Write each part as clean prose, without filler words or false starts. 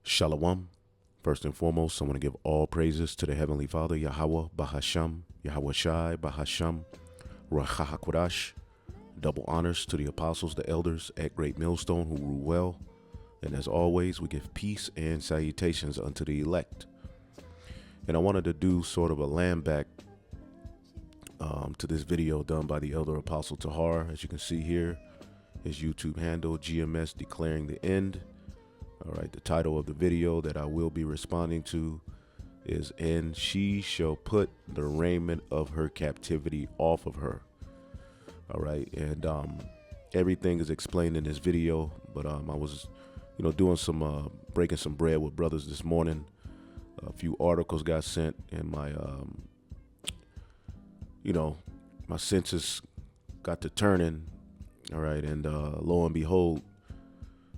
Shalom. First and foremost, I want to give all praises to the Heavenly Father, Yahweh, Bahasham, Yahweh Shai, Bahasham, Rachahakodash. Double honors to the apostles, the elders at Great Millstone who rule well. And as always, we give peace and salutations unto the elect. And I wanted to do sort of a land back to this video done by the elder apostle Tahar. As you can see here, his YouTube handle, GMS Declaring the End. All right, the title of the video that I will be responding to is "And she shall put the raiment of her captivity off of her." All right, and everything is explained in this video, but I was, doing some breaking some bread with brothers this morning. A few articles got sent, and my, my senses got to turning. All right, and lo and behold,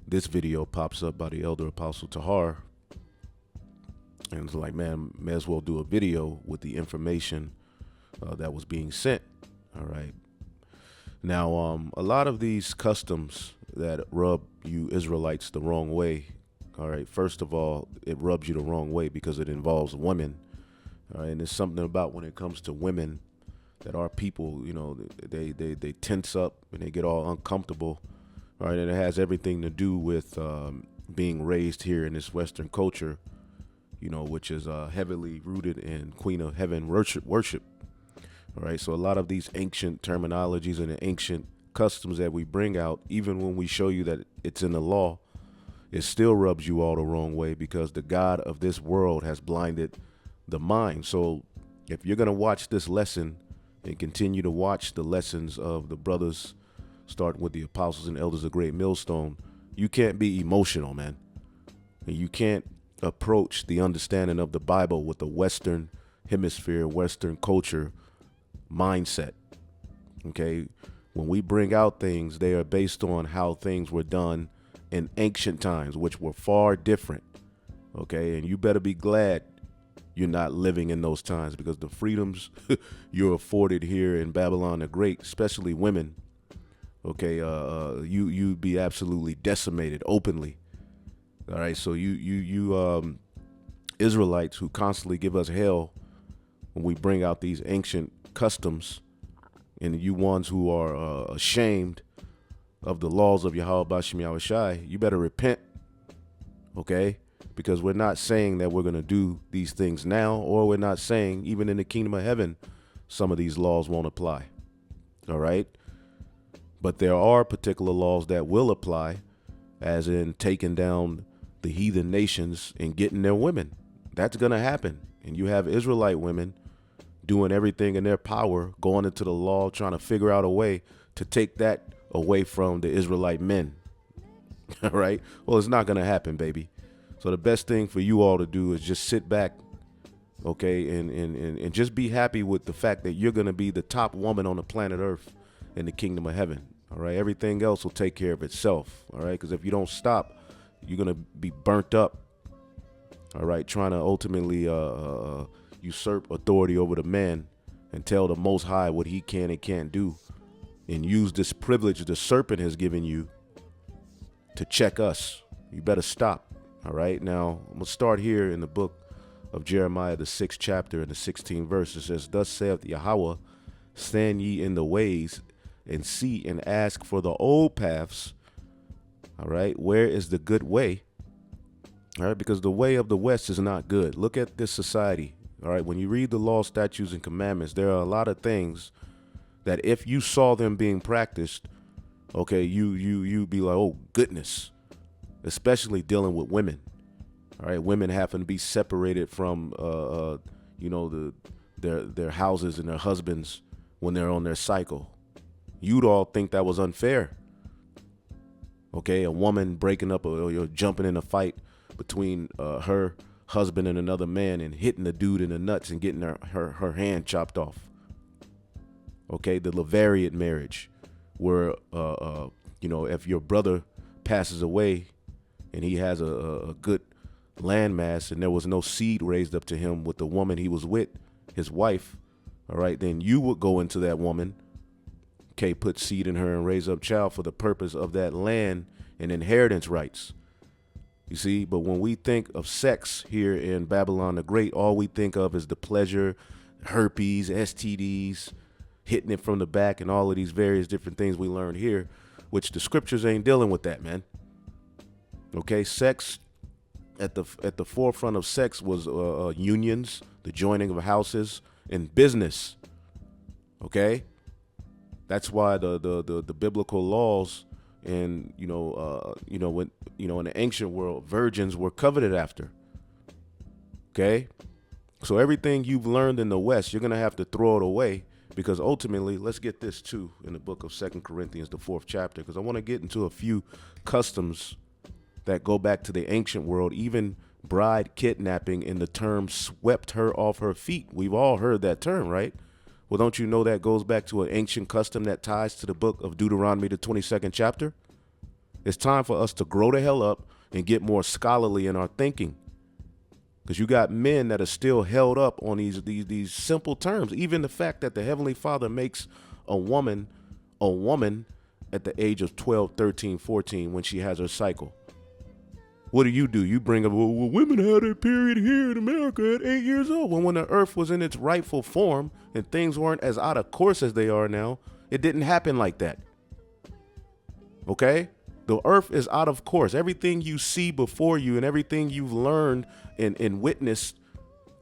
this video pops up by the elder apostle Tahar, and it's like, man, may as well do a video with the information that was being sent. All right. Now, a lot of these customs that rub you Israelites the wrong way. All right. First of all, it rubs you the wrong way because it involves women. All right. And there's something about when it comes to women that our people, they tense up and they get all uncomfortable. All right, and it has everything to do with being raised here in this Western culture, which is heavily rooted in Queen of Heaven worship. All right, so a lot of these ancient terminologies and the ancient customs that we bring out, even when we show you that it's in the law, it still rubs you all the wrong way because the God of this world has blinded the mind. So if you're going to watch this lesson and continue to watch the lessons of the brothers, starting with the apostles and elders of Great Millstone, you can't be emotional, man. And you can't approach the understanding of the Bible with the Western hemisphere, Western culture mindset. Okay? When we bring out things, they are based on how things were done in ancient times, which were far different. Okay? And you better be glad you're not living in those times, because the freedoms you're afforded here in Babylon the Great, especially women, okay, you'd be absolutely decimated openly. All right, so you Israelites who constantly give us hell when we bring out these ancient customs, and you ones who are ashamed of the laws of Yahweh Bashim Yahweh Shai, you better repent, okay? Because we're not saying that we're going to do these things now, or we're not saying even in the kingdom of heaven some of these laws won't apply. All right? But there are particular laws that will apply, as in taking down the heathen nations and getting their women. That's going to happen. And you have Israelite women doing everything in their power, going into the law, trying to figure out a way to take that away from the Israelite men. All right? Well, it's not going to happen, baby. So the best thing for you all to do is just sit back, okay, and just be happy with the fact that you're going to be the top woman on the planet Earth in the kingdom of heaven. All right, everything else will take care of itself. All right, because if you don't stop, you're going to be burnt up. All right, trying to ultimately usurp authority over the man and tell the Most High what he can and can't do, and use this privilege the serpent has given you to check us. You better stop. All right, now I'm going to start here in the book of Jeremiah, the 6th chapter and the 16th verse. It says, "Thus saith Yahweh, stand ye in the ways and see and ask for the old paths." All right, where is the good way? All right, because the way of the West is not good. Look at this society. All right, when you read the law, statutes, and commandments, there are a lot of things that if you saw them being practiced, okay, you'd be like, oh goodness. Especially dealing with women. All right, women having to be separated from their houses and their husbands when they're on their cycle. You'd all think that was unfair. Okay, a woman breaking up or jumping in a fight between her husband and another man and hitting the dude in the nuts and getting her hand chopped off. Okay, the Levirate marriage, where if your brother passes away and he has a good landmass and there was no seed raised up to him with the woman he was with, his wife, all right, then you would go into that woman, okay, put seed in her and raise up child for the purpose of that land and inheritance rights. You see, but when we think of sex here in Babylon the Great, all we think of is the pleasure, herpes, STDs, hitting it from the back, and all of these various different things we learn here, which the scriptures ain't dealing with that, man. Okay, sex at the forefront of sex was unions, the joining of houses, and business. Okay, that's why the biblical laws and when in the ancient world, virgins were coveted after. Okay, so everything you've learned in the West, you're gonna have to throw it away, because ultimately, let's get this too in the book of 2 Corinthians, the 4th chapter, because I want to get into a few customs that go back to the ancient world. Even bride kidnapping, in the term swept her off her feet. We've all heard that term, right? Well, don't you know that goes back to an ancient custom that ties to the book of Deuteronomy, the 22nd chapter? It's time for us to grow the hell up and get more scholarly in our thinking, because you got men that are still held up on these simple terms. Even the fact that the Heavenly Father makes a woman at the age of 12, 13, 14 when she has her cycle. What do? You bring up, well, women had a period here in America at 8 years old. When the earth was in its rightful form and things weren't as out of course as they are now, it didn't happen like that. Okay? The earth is out of course. Everything you see before you and everything you've learned and witnessed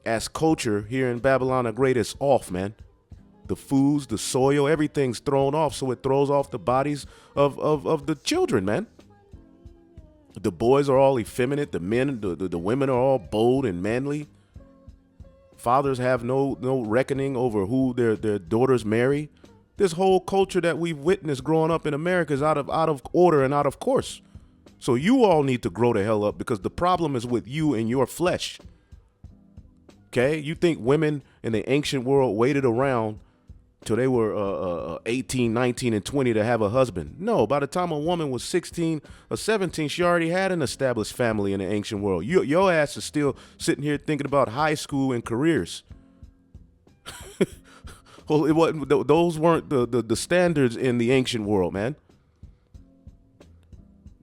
as culture here in Babylon the Great is off, man. The foods, the soil, everything's thrown off. So it throws off the bodies of the children, man. The boys are all effeminate. The men, the women are all bold and manly. Fathers have no reckoning over who their daughters marry. This whole culture that we've witnessed growing up in America is out of order and out of course. So you all need to grow the hell up, because the problem is with you and your flesh. Okay? You think women in the ancient world waited around till they were 18, 19, and 20 to have a husband? No, by the time a woman was 16 or 17, she already had an established family in the ancient world. Your ass is still sitting here thinking about high school and careers. Well, those weren't the standards in the ancient world, man.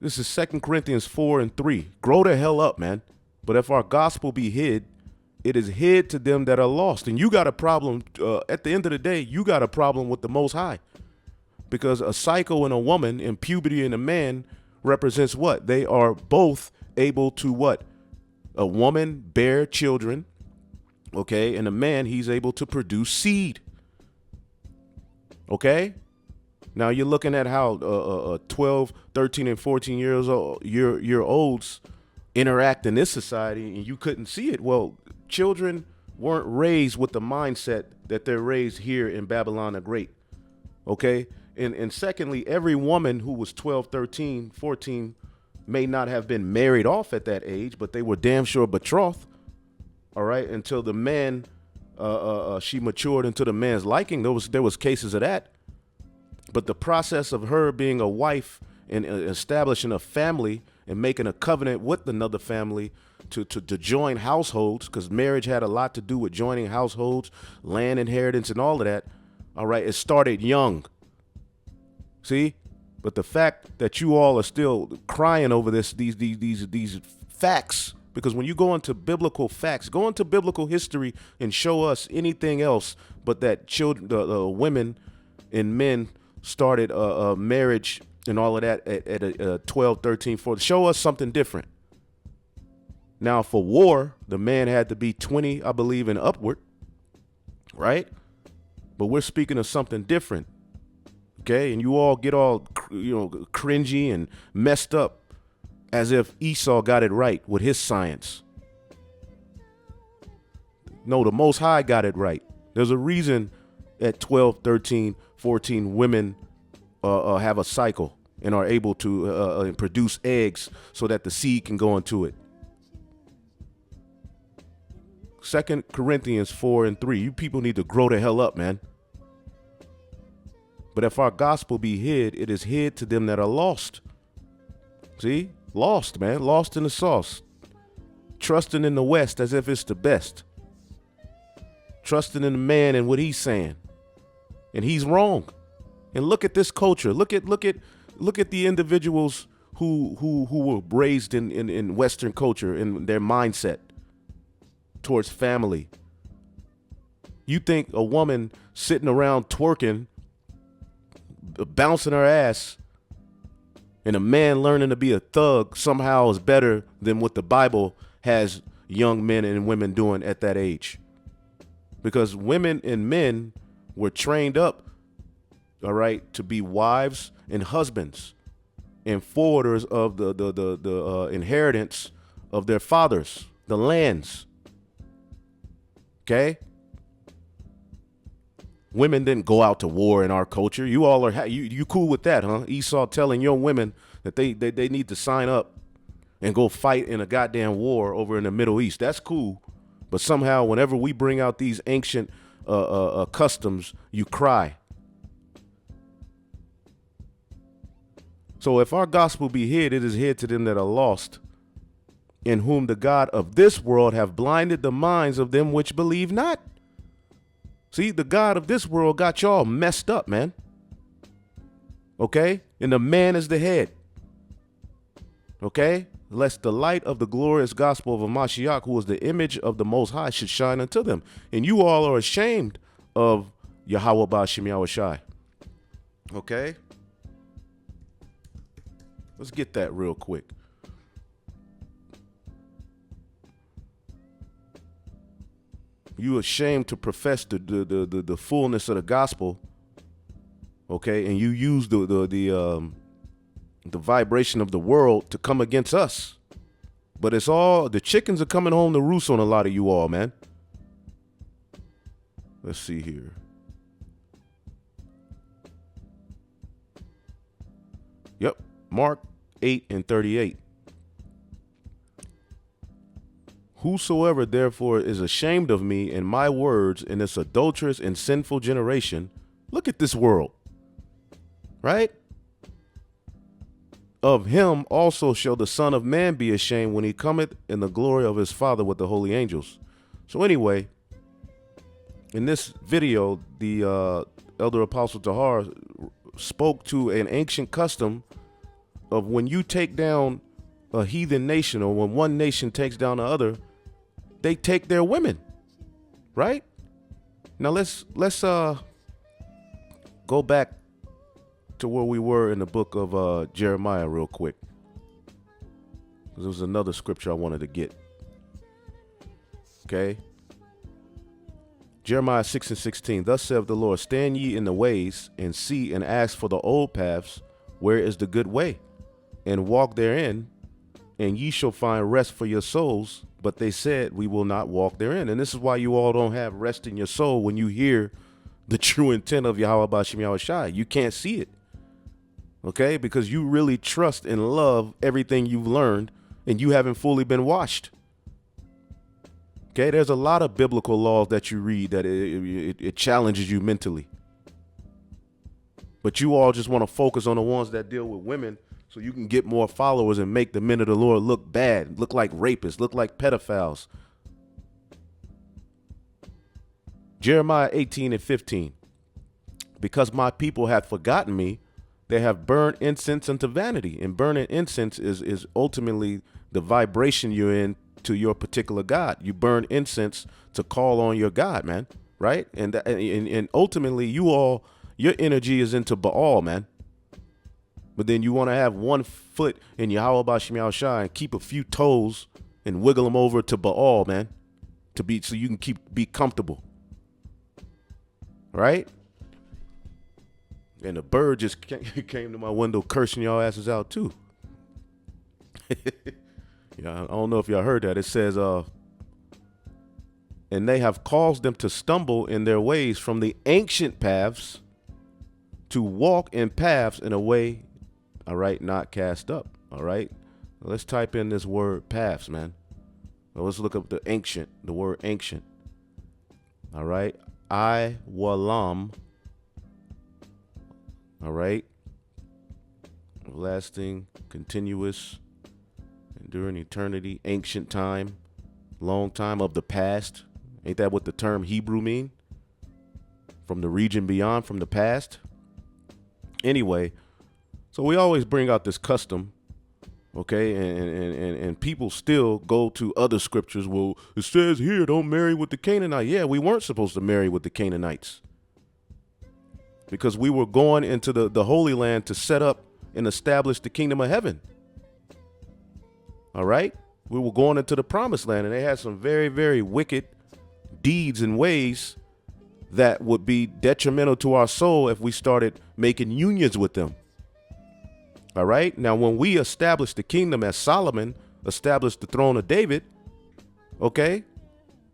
This is 2 Corinthians 4 and 3. Grow the hell up, man. But if our gospel be hid, it is hid to them that are lost. And you got a problem. At the end of the day, you got a problem with the Most High. Because a cycle in a woman and puberty in a man represents what? They are both able to what? A woman bear children, okay? And a man, he's able to produce seed. Okay? Now you're looking at how 12, 13, and 14 years old, year olds interact in this society, and you couldn't see it. Well, children weren't raised with the mindset that they're raised here in Babylon the Great. Okay? And secondly, every woman who was 12, 13, 14 may not have been married off at that age, but they were damn sure betrothed. All right? Until the man, she matured into the man's liking. There was cases of that. But the process of her being a wife and establishing a family and making a covenant with another family to join households, because marriage had a lot to do with joining households, land inheritance, and all of that. All right, it started young. See, but the fact that you all are still crying over these facts, because when you go into biblical facts, go into biblical history and show us anything else but that children, the women and men started marriage and all of that at 12, 13, 14. Show us something different. Now, for war, the man had to be 20, I believe, and upward, right? But we're speaking of something different, okay? And you all get all, cringy and messed up as if Esau got it right with his science. No, the Most High got it right. There's a reason at 12, 13, 14, women have a cycle and are able to produce eggs so that the seed can go into it. 2 Corinthians 4 and 3. You people need to grow the hell up, man. But if our gospel be hid, it is hid to them that are lost. See? Lost, man. Lost in the sauce. Trusting in the West as if it's the best. Trusting in the man and what he's saying. And he's wrong. And look at this culture. Look at the individuals who were raised in Western culture, in their mindset towards family. You think a woman sitting around twerking, bouncing her ass, and a man learning to be a thug somehow is better than what the Bible has young men and women doing at that age? Because women and men were trained up, all right, to be wives and husbands and forwarders of the inheritance of their fathers, the lands. Okay? Women didn't go out to war in our culture. You all are you cool with that, huh? Esau telling young women that they need to sign up and go fight in a goddamn war over in the Middle East. That's cool. But somehow whenever we bring out these ancient customs, you cry. So if our gospel be hid, it is hid to them that are lost, in whom the God of this world have blinded the minds of them which believe not. See, the God of this world got y'all messed up, man. Okay? And the man is the head. Okay? Lest the light of the glorious gospel of Mashiach, who is the image of the Most High, should shine unto them. And you all are ashamed of Yahweh Ba'Shem Yahushai. Okay? Let's get that real quick. You ashamed to profess the fullness of the gospel, okay? And you use the vibration of the world to come against us. But it's all, the chickens are coming home to roost on a lot of you all, man. Let's see here. Yep, Mark 8:38. Whosoever therefore is ashamed of me and my words in this adulterous and sinful generation, look at this world, right? Of him also shall the Son of Man be ashamed when he cometh in the glory of his Father with the holy angels. So anyway, in this video, the Elder Apostle Tahar spoke to an ancient custom of when you take down a heathen nation, or when one nation takes down the other, they take their women, right? Now let's go back to where we were in the book of Jeremiah real quick, because there was another scripture I wanted to get. Okay, Jeremiah 6:16. Thus saith the Lord, stand ye in the ways and see and ask for the old paths, where is the good way, and walk therein, and ye shall find rest for your souls. But they said, we will not walk therein. And this is why you all don't have rest in your soul when you hear the true intent of Yahweh Ba'Shem Yahushai. You can't see it, okay? Because you really trust and love everything you've learned, and you haven't fully been washed. Okay, there's a lot of biblical laws that you read that it challenges you mentally. But you all just want to focus on the ones that deal with women, so you can get more followers and make the men of the Lord look bad, look like rapists, look like pedophiles. Jeremiah 18:15. Because my people have forgotten me, they have burned incense unto vanity. And burning incense is ultimately the vibration you're in to your particular God. You burn incense to call on your God, man, right? And ultimately, your energy is into Baal, man. But then you want to have one foot in Yahweh Ba'Shem Yahushai and keep a few toes and wiggle them over to Baal, man, so you can be comfortable, right? And the bird just came to my window cursing y'all asses out too. Yeah, I don't know if y'all heard that. It says, and they have caused them to stumble in their ways from the ancient paths to walk in paths in a way, all right, not cast up. All right, let's type in this word paths, man. Well, let's look up the word ancient. All right, walam. All right, lasting, continuous, enduring eternity, ancient time, long time, of the past. Ain't that what the term Hebrew mean? From the region beyond, from the past. Anyway, so we always bring out this custom Okay, and people still go to other scriptures. Well, it says here, don't marry with the Canaanite. Yeah, we weren't supposed to marry with the Canaanites because we were going into the Holy Land to set up and establish the kingdom of heaven. All right, we were going into the promised land, and they had some very, very wicked deeds and ways that would be detrimental to our soul if we started making unions with them. All right. Now, when we established the kingdom as Solomon established the throne of David, okay,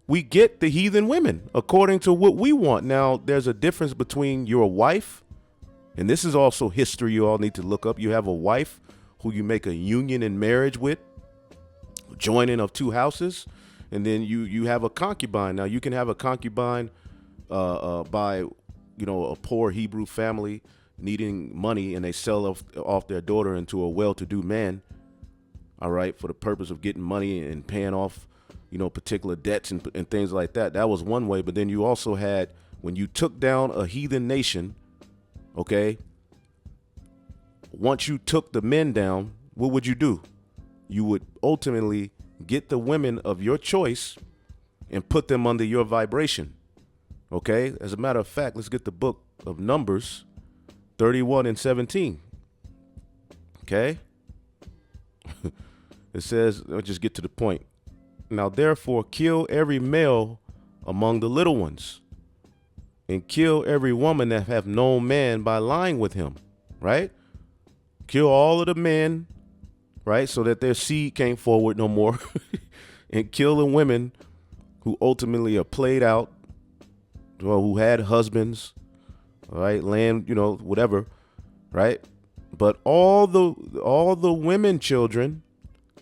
we get the heathen women according to what we want. Now, there's a difference between your wife, and this is also history you all need to look up. You have a wife who you make a union in marriage with, joining of two houses, and then you have a concubine. Now, you can have a concubine by, a poor Hebrew family needing money, and they sell off their daughter into a well-to-do man, all right, for the purpose of getting money and paying off, particular debts and things like that. That was one way. But then you also had, when you took down a heathen nation, okay, once you took the men down, what would you do? You would ultimately get the women of your choice and put them under your vibration. Okay, as a matter of fact, let's get the book of Numbers 31 and 17. Okay. It says, let's just get to the point. Now, therefore, kill every male among the little ones, and kill every woman that have known man by lying with him. Right? Kill all of the men, right? So that their seed came forward no more. And kill the women who ultimately are played out, well, who had husbands, all right, land, whatever, right? But all the women children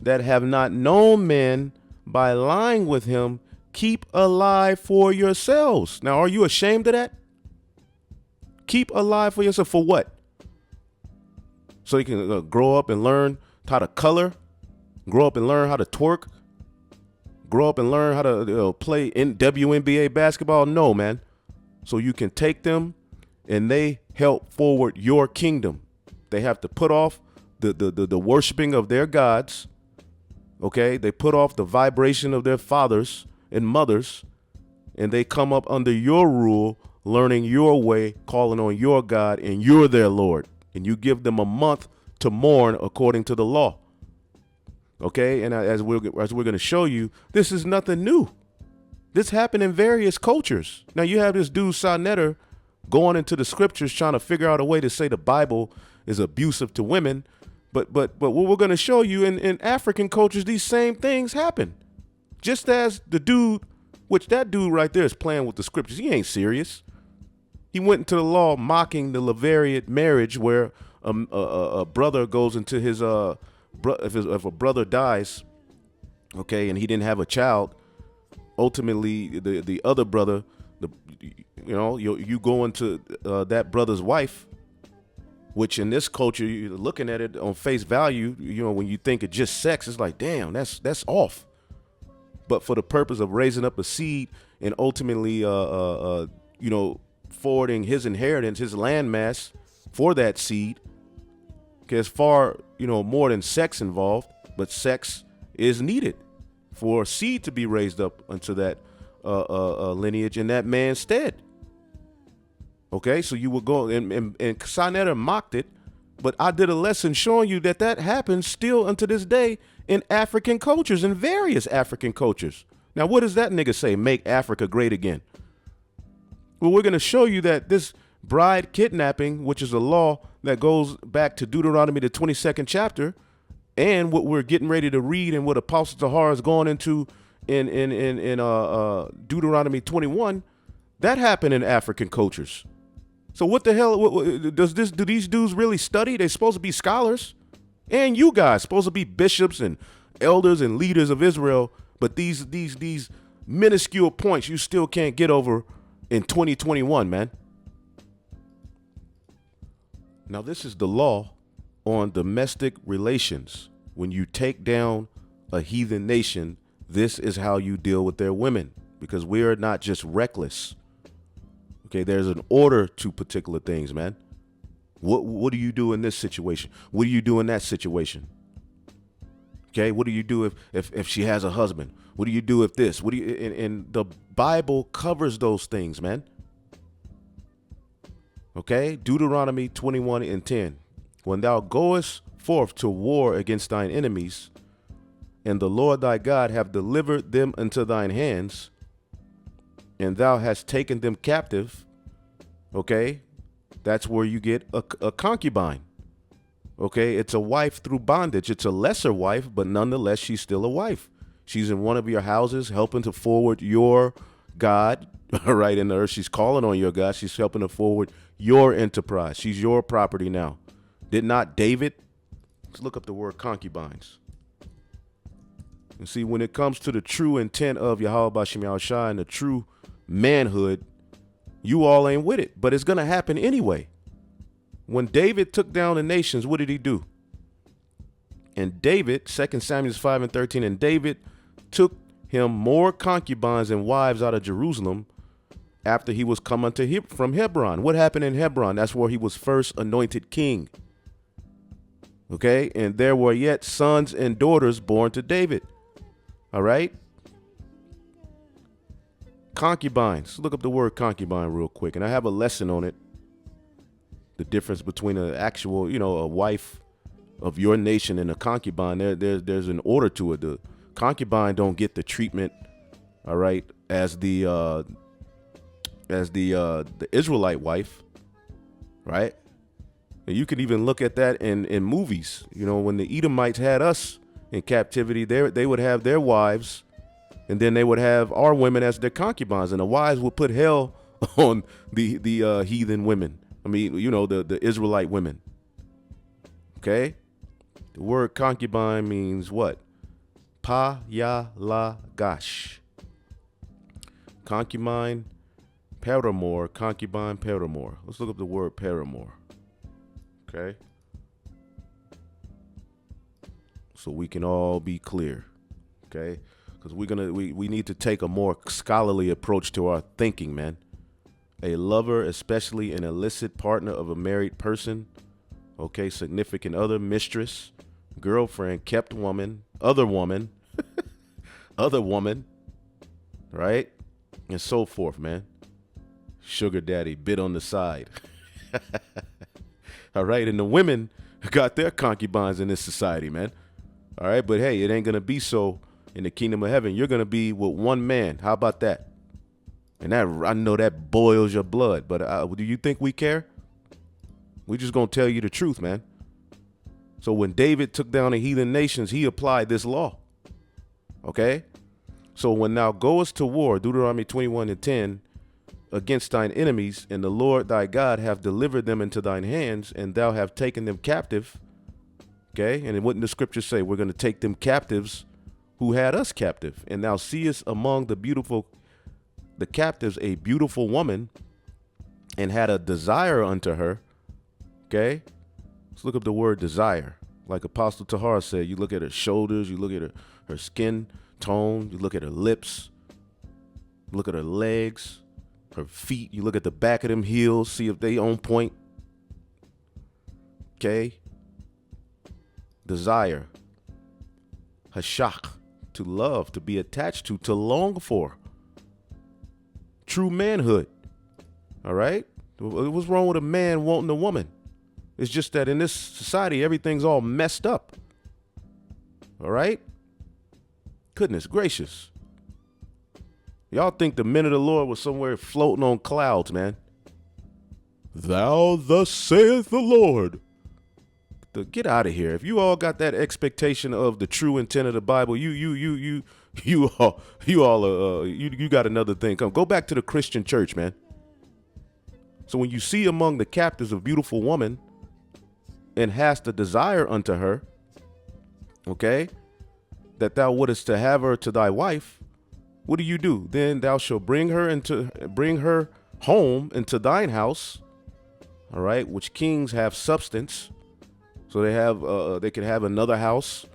that have not known men by lying with him, keep alive for yourselves. Now, are you ashamed of that? Keep alive for yourself for what? So you can grow up and learn how to color, grow up and learn how to twerk, grow up and learn how to play in WNBA basketball? No, man. So you can take them and they help forward your kingdom. They have to put off the worshiping of their gods. Okay, they put off the vibration of their fathers and mothers, and they come up under your rule, learning your way, calling on your God, and you're their Lord. And you give them a month to mourn according to the law. Okay, and as we're going to show you, this is nothing new. This happened in various cultures. Now you have this dude Sonetter going into the scriptures trying to figure out a way to say the Bible is abusive to women. But what we're going to show you in African cultures, these same things happen. Just as the dude, which that dude right there is playing with the scriptures. He ain't serious. He went into the law mocking the Levirate marriage where a brother goes into his if a brother dies, okay, and he didn't have a child, ultimately the other brother, you go into that brother's wife, which in this culture, you're looking at it on face value, when you think of just sex, it's like, damn, that's off. But for the purpose of raising up a seed and ultimately, forwarding his inheritance, his landmass for that seed, there's far, more than sex involved, but sex is needed for seed to be raised up unto that lineage in that man's stead. Okay, so you would go and Sonetter mocked it, but I did a lesson showing you that happens still unto this day in African cultures, in various African cultures. Now, what does that nigga say? Make Africa great again. Well, we're going to show you that this bride kidnapping, which is a law that goes back to Deuteronomy, the 22nd chapter, and what we're getting ready to read and what Apostle Tahar is going into in Deuteronomy 21, that happened in African cultures. So what the hell do these dudes really study? They're supposed to be scholars, and you guys supposed to be bishops and elders and leaders of Israel, but these minuscule points you still can't get over in 2021, man. Now, this is the law on domestic relations. When you take down a heathen nation, this is how you deal with their women, because we are not just reckless. Okay, there's an order to particular things, man. What do you do in this situation? What do you do in that situation? Okay, what do you do if she has a husband? What do you do if this? What do you? And the Bible covers those things, man. Okay, Deuteronomy 21:10. When thou goest forth to war against thine enemies, and the Lord thy God have delivered them into thine hands, and thou hast taken them captive. Okay, that's where you get a concubine. Okay, it's a wife through bondage. It's a lesser wife, but nonetheless, she's still a wife. She's in one of your houses helping to forward your God, all right, in the earth. She's calling on your God. She's helping to forward your enterprise. She's your property now. Did not David? Let's look up the word concubines. And see, when it comes to the true intent of Yahweh B'Shem Yahushua and the true manhood, you all ain't with it, but it's going to happen anyway. When David took down the nations, what did he do? And David, 2 Samuel 5:13, and David took him more concubines and wives out of Jerusalem after he was come unto him from Hebron. What happened in Hebron? That's where he was first anointed king. Okay, and there were yet sons and daughters born to David. All right. Concubines. Look up the word concubine real quick, and I have a lesson on it. The difference between an actual, a wife of your nation and a concubine. There's an order to it. The concubine don't get the treatment, all right, as the Israelite wife, right? And you can even look at that in movies. When the Edomites had us in captivity, they would have their wives, and then they would have our women as their concubines, and the wives would put hell on the heathen women. I mean, the Israelite women. Okay? The word concubine means what? Pa-ya-la-gash. Concubine, paramour, concubine, paramour. Let's look up the word paramour. Okay? So we can all be clear. Okay? Because we need to take a more scholarly approach to our thinking, man. A lover, especially an illicit partner of a married person, okay, significant other, mistress, girlfriend, kept woman, other woman, other woman, right? And so forth, man. Sugar daddy, bit on the side. All right, and the women got their concubines in this society, man. All right, but hey, it ain't going to be so in the kingdom of heaven. You're going to be with one man. How about that? And that, I know that boils your blood, but do you think we care? We just gonna tell you the truth, man. So when David took down the heathen nations, he applied this law. Okay? So when thou goest to war, Deuteronomy 21:10, against thine enemies, and the Lord thy God have delivered them into thine hands, and thou have taken them captive. Okay? And what did the scriptures say? We're gonna take them captives who had us captive. And thou seest among the captives a beautiful woman, and had a desire unto her. Okay, let's look up the word desire. Like Apostle Tahar said, you look at her shoulders, you look at her skin tone, you look at her lips, look at her legs, her feet, you look at the back of them heels, see if they on point. Okay, desire, hashak, to love, to be attached to long for. True manhood. All right? What's wrong with a man wanting a woman? It's just that in this society, everything's all messed up. All right? Goodness gracious. Y'all think the men of the Lord was somewhere floating on clouds, man. Thou thus saith the Lord. Get out of here. If you all got that expectation of the true intent of the Bible, you got another thing. Go back to the Christian church, man. So when you see among the captives a beautiful woman and hast a desire unto her, okay, that thou wouldest to have her to thy wife, what do? Then thou shalt bring her home into thine house, all right, which kings have substance. So they can have another house,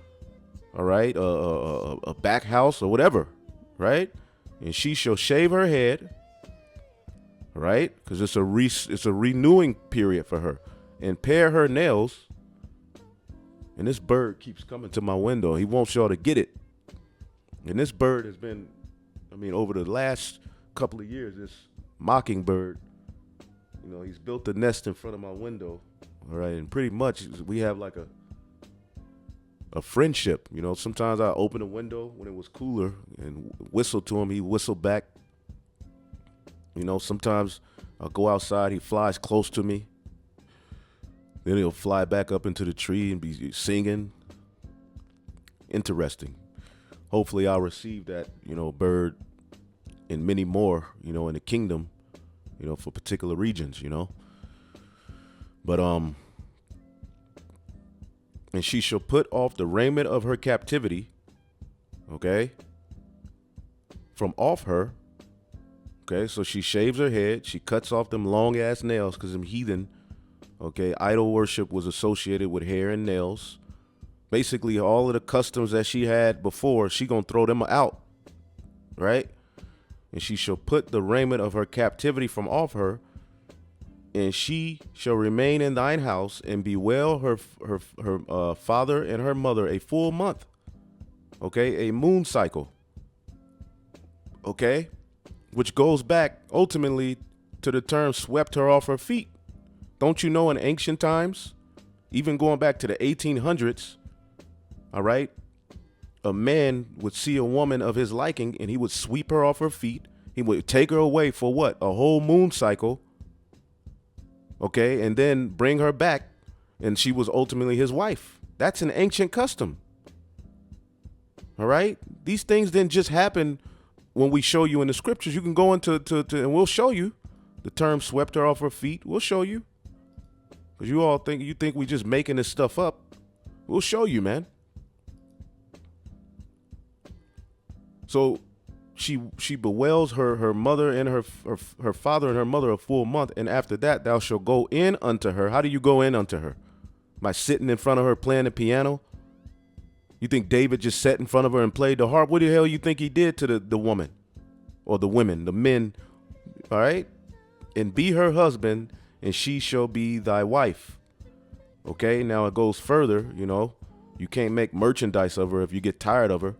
all right, a back house or whatever, right? And she shall shave her head, right? Because it's a renewing period for her, and pare her nails, And this bird keeps coming to my window. He wants y'all to get it. And this bird has been, over the last couple of years, this mockingbird, he's built a nest in front of my window. All right. And pretty much we have like a friendship. Sometimes I open a window when it was cooler and whistle to him. He whistle back. Sometimes I'll go outside. He flies close to me. Then he'll fly back up into the tree and be singing. Interesting. Hopefully I'll receive that, bird and many more, in the kingdom, for particular regions, But, and she shall put off the raiment of her captivity, okay, from off her. Okay, so she shaves her head. She cuts off them long ass nails because them heathen, okay, idol worship was associated with hair and nails. Basically, all of the customs that she had before, she gonna throw them out, right? And she shall put the raiment of her captivity from off her, and she shall remain in thine house and bewail her father and her mother a full month, okay, a moon cycle, okay, which goes back ultimately to the term swept her off her feet. Don't you know in ancient times, even going back to the 1800s, all right, a man would see a woman of his liking and he would sweep her off her feet. He would take her away for what? A whole moon cycle. Okay. And then bring her back. And she was ultimately his wife. That's an ancient custom. All right. These things didn't just happen when we show you in the scriptures. You can go into and we'll show you the term swept her off her feet. We'll show you. Because you all think we just making this stuff up. We'll show you, man. So she bewails her mother and her father and her mother a full month, and after that thou shalt go in unto her. How do you go in unto her? By sitting in front of her playing the piano? You think David just sat in front of her and played the harp? What the hell you think he did to the woman or the women, the men? All right, and be her husband, and she shall be thy wife. Okay, now it goes further. You can't make merchandise of her if you get tired of her.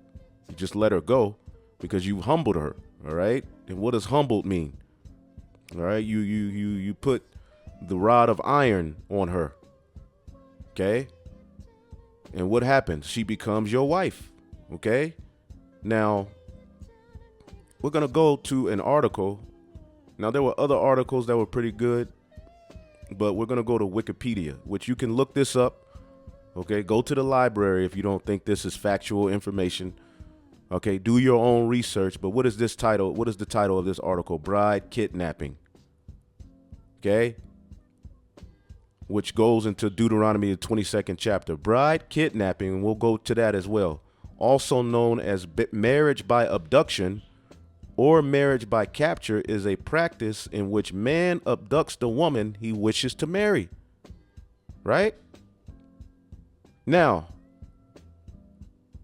You just let her go because you humbled her. All right. And what does humbled mean? All right. You put the rod of iron on her. Okay. And what happens? She becomes your wife. Okay. Now we're going to go to an article. Now there were other articles that were pretty good, but we're going to go to Wikipedia, which you can look this up. Okay. Go to the library if you don't think this is factual information. Okay, do your own research. But what is this title? What is the title of this article? Bride kidnapping. Okay, which goes into Deuteronomy, the 22nd chapter. Bride kidnapping, and we'll go to that as well. Also known as marriage by abduction or marriage by capture, is a practice in which man abducts the woman he wishes to marry. Right? Now,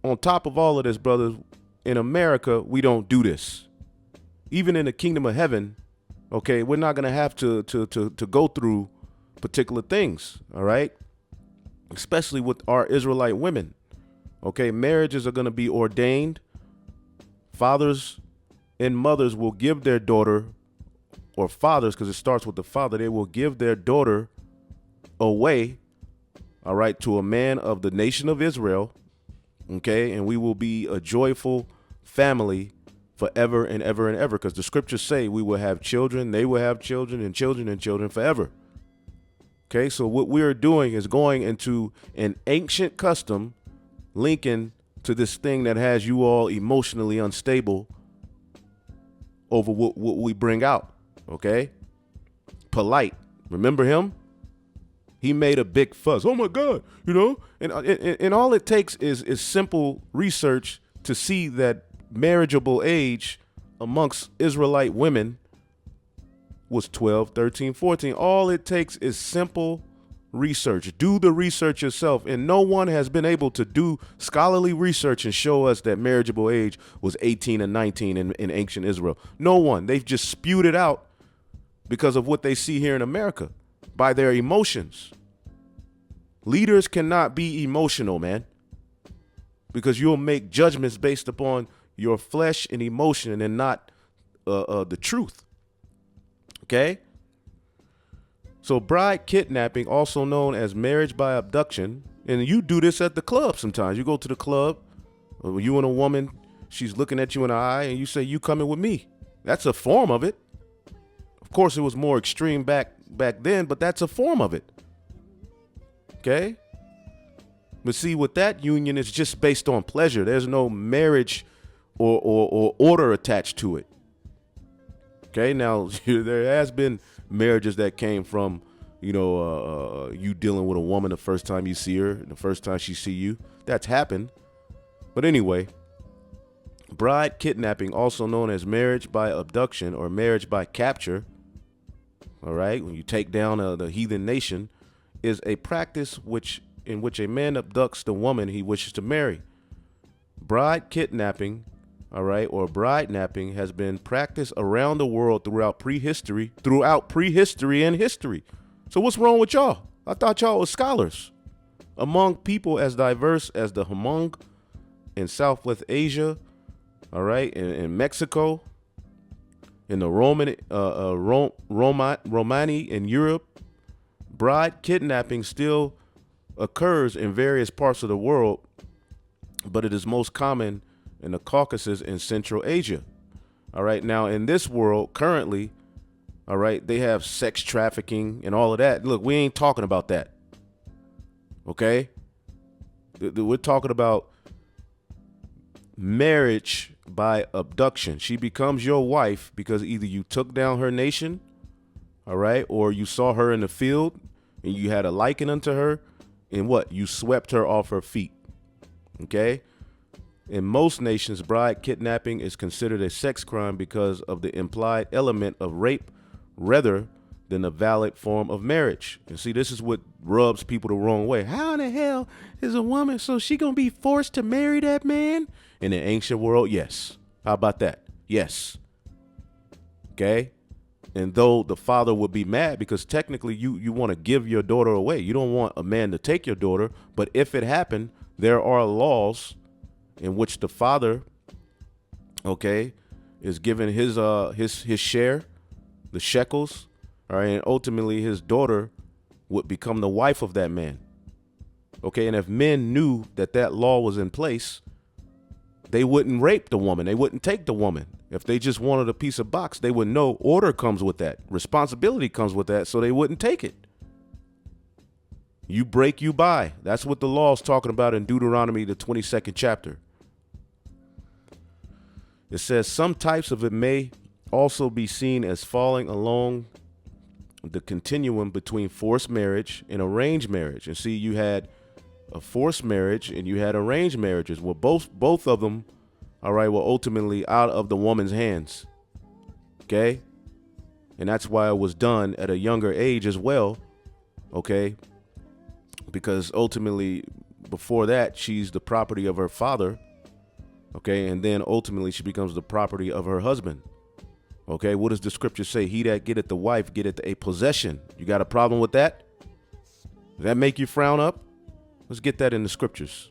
on top of all of this, brothers, in America, we don't do this. Even in the kingdom of heaven, okay, we're not going to have to go through particular things, all right? Especially with our Israelite women, okay? Marriages are going to be ordained. Fathers and mothers will give their daughter, or fathers, because it starts with the father, they will give their daughter away, all right, to a man of the nation of Israel. Okay, and we will be a joyful family forever and ever and ever, because the scriptures say we will have children, they will have children, and children forever. Okay, so what we are doing is going into an ancient custom, linking to this thing that has you all emotionally unstable over what we bring out. Okay, Polite, remember him? He made a big fuss. Oh my God, and all it takes is simple research to see that marriageable age amongst Israelite women was 12, 13, 14. All it takes is simple research. Do the research yourself. And no one has been able to do scholarly research and show us that marriageable age was 18 and 19 in ancient Israel. No one. They've just spewed it out because of what they see here in America by their emotions. Leaders cannot be emotional, man, because you'll make judgments based upon your flesh and emotion and not the truth. Okay? So bride kidnapping, also known as marriage by abduction, and you do this at the club sometimes. You go to the club, you and a woman, she's looking at you in the eye, and you say, you coming with me. That's a form of it. Of course, it was more extreme back then, but that's a form of it. Okay? But see, with that union, it's just based on pleasure. There's no marriage or order attached to it. Okay? Now, there has been marriages that came from, you dealing with a woman the first time you see her, and the first time she see you. That's happened. But anyway, bride kidnapping, also known as marriage by abduction or marriage by capture, all right, when you take down the heathen nation, is a practice in which a man abducts the woman he wishes to marry. Bride kidnapping, all right, or bride napping has been practiced around the world throughout prehistory and history. So what's wrong with y'all? I thought y'all were scholars. Among people as diverse as the Hmong in Southwest Asia, all right, in Mexico, in the Romani in Europe, bride kidnapping still occurs in various parts of the world, but it is most common in the Caucasus and Central Asia. All right, now in this world currently, all right, they have sex trafficking and all of that. Look, we ain't talking about that. Okay? We're talking about marriage by abduction. She becomes your wife because either you took down her nation, all right, or you saw her in the field and you had a liking unto her, and what? You swept her off her feet. Okay? In most nations, bride kidnapping is considered a sex crime because of the implied element of rape rather than a valid form of marriage. And see, this is what rubs people the wrong way. How in the hell is a woman, so she gonna be forced to marry that man? In the ancient world, yes. How about that? Yes. Okay? And though the father would be mad because technically you want to give your daughter away. You don't want a man to take your daughter. But if it happened, there are laws in which the father, okay, is given his share, the shekels, all right, and ultimately his daughter would become the wife of that man. Okay, and if men knew that law was in place, they wouldn't rape the woman. They wouldn't take the woman. If they just wanted a piece of box, they would know order comes with that. Responsibility comes with that, so they wouldn't take it. You break, you buy. That's what the law is talking about in Deuteronomy, the 22nd chapter. It says some types of it may also be seen as falling along the continuum between forced marriage and arranged marriage. And see, you had a forced marriage and you had arranged marriages. Well, both of them, all right, were ultimately out of the woman's hands. Okay? And that's why it was done at a younger age as well. Okay? Because ultimately, before that, she's the property of her father. Okay? And then ultimately, she becomes the property of her husband. Okay? What does the scripture say? He that getteth the wife getteth a possession. You got a problem with that? Does that make you frown up? Let's get that in the scriptures.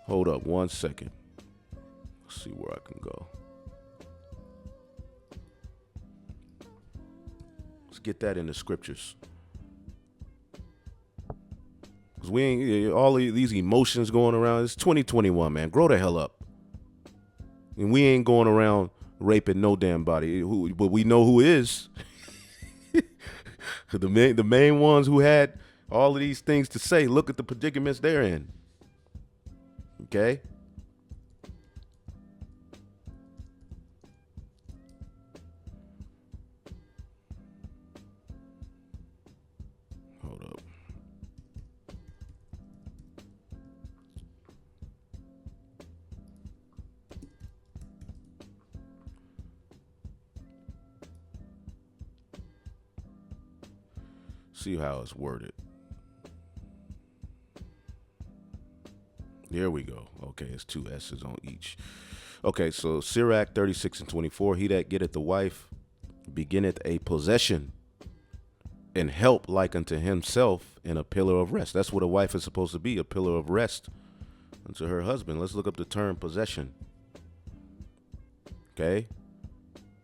Hold up 1 second. Let's see where I can go. Let's get that in the scriptures. Because we ain't all of these emotions going around. It's 2021, man. Grow the hell up. And we ain't going around raping no damn body. But we know who is. The main ones who had all of these things to say, look at the predicaments they're in. Okay? Hold up. See how it's worded. There we go. Okay, it's 2 S's on each. Okay, so Sirach 36 and 24. He that getteth the wife beginneth a possession. and help like unto himself in a pillar of rest. That's what a wife is supposed to be, a pillar of rest unto her husband. Let's look up the term possession. Okay.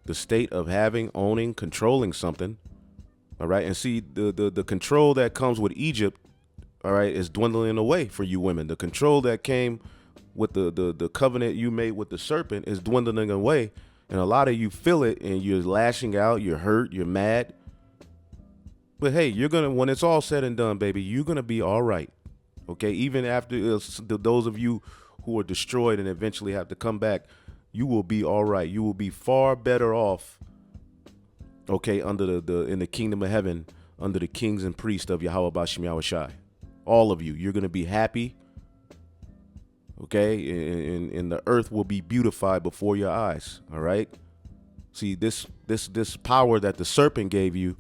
The state of having, owning, controlling something. All right. And see, the control that comes with Egypt, all right, is dwindling away for you women. The control that came with the covenant you made with the serpent is dwindling away. And a lot of you feel it and you're lashing out, you're hurt, you're mad. But hey, when it's all said and done, baby, you're going to be all right. Okay. Even after those of you who are destroyed and eventually have to come back, you will be all right. You will be far better off. Okay. Under in the kingdom of heaven, under the kings and priests of Yahweh Bashim Yahushai. All of you, you're going to be happy. Okay. And the earth will be beautified before your eyes. All right. See, this power that the serpent gave you,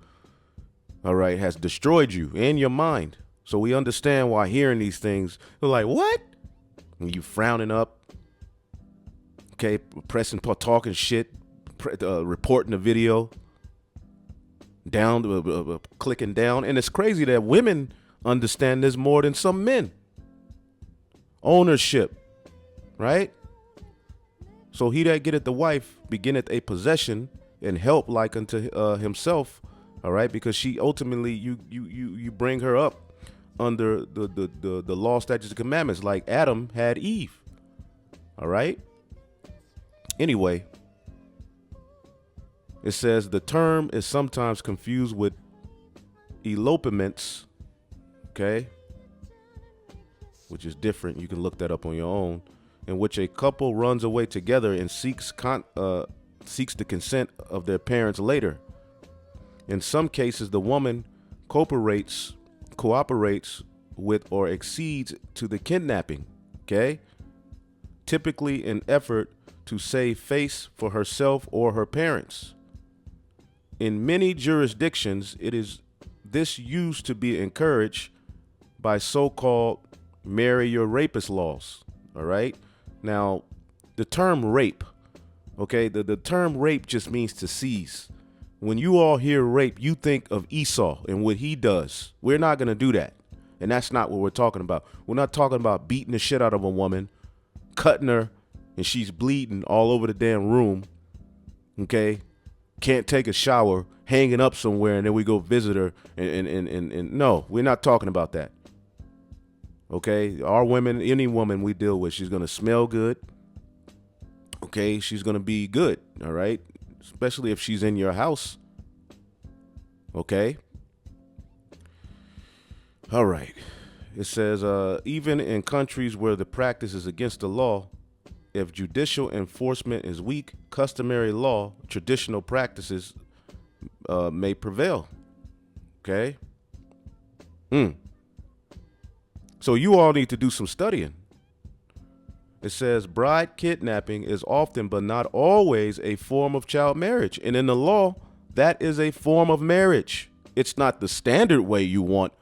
all right, has destroyed you and your mind. So we understand why hearing these things, they're like, what? And you frowning up, okay, pressing, talking shit, reporting the video, down, clicking down. And it's crazy that women understand this more than some men. Ownership, right? So he that getteth the wife beginneth a possession and help like unto himself. All right, because she ultimately you bring her up under the law, statutes, and commandments, like Adam had Eve. All right. Anyway, it says the term is sometimes confused with elopements. Okay, which is different. You can look that up on your own. In which a couple runs away together and seeks the consent of their parents later. In some cases, the woman cooperates with or accedes to the kidnapping, okay? Typically an effort to save face for herself or her parents. In many jurisdictions, this used to be encouraged by so-called marry your rapist laws, all right? Now, the term rape, okay, the term rape just means to seize. When you all hear rape, you think of Esau and what he does. We're not going to do that. And that's not what we're talking about. We're not talking about beating the shit out of a woman, cutting her, and she's bleeding all over the damn room. Okay? Can't take a shower, hanging up somewhere, and then we go visit her. And no, we're not talking about that. Okay? Our women, any woman we deal with, she's going to smell good. Okay? She's going to be good. All right? Especially if she's in your house. Okay. All right. It says, even in countries where the practice is against the law, if judicial enforcement is weak, customary law, traditional practices may prevail. Okay. So you all need to do some studying. It says bride kidnapping is often but not always a form of child marriage. And in the law, that is a form of marriage. It's not the standard way you want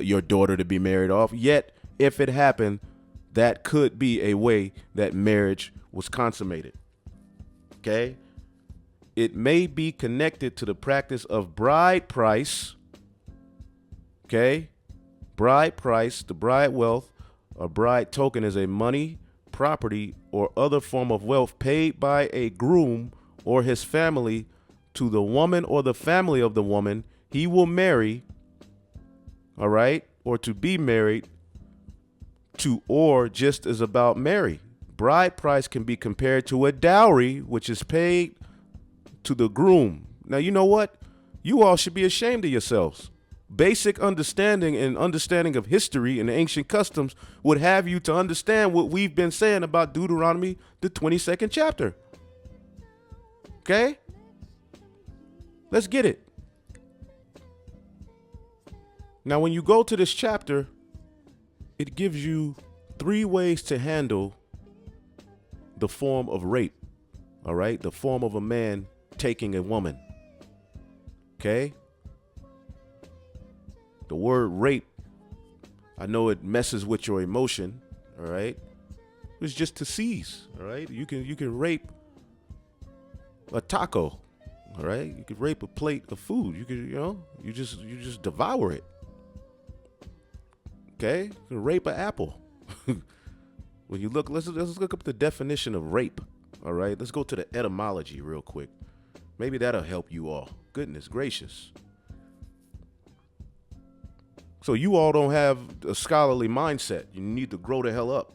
your daughter to be married off. Yet, if it happened, that could be a way that marriage was consummated. Okay? It may be connected to the practice of bride price. Okay? Bride price, the bride wealth, a bride token is a money, property, or other form of wealth paid by a groom or his family to the woman or the family of the woman he will marry, all right, or to be married to, or just as about marry. Bride price can be compared to a dowry, which is paid to the groom. Now, you know what? You all should be ashamed of yourselves. Basic understanding and understanding of history and ancient customs would have you to understand what we've been saying about Deuteronomy, the 22nd chapter. Okay? Let's get it. Now, when you go to this chapter, it gives you 3 ways to handle the form of rape. All right? The form of a man taking a woman. Okay? The word rape, I know it messes with your emotion, all right? It's just to seize, all right? You can rape a taco, All right, you could rape a plate of food. You could, you just devour it. Okay, you can rape an apple. When you look, let's look up the definition of rape. All right, let's go to the etymology real quick. Maybe that'll help you all. Goodness gracious. So you all don't have a scholarly mindset. You need to grow the hell up.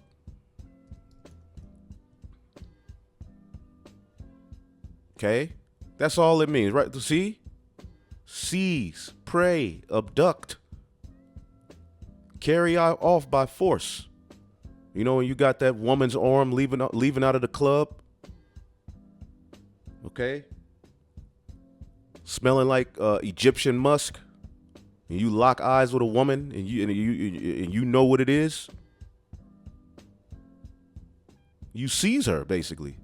Okay, that's all it means, right? See, seize, prey, abduct, carry off by force. You know, when you got that woman's arm leaving out of the club, okay, smelling like Egyptian musk, and you lock eyes with a woman, and you know what it is. You seize her, basically.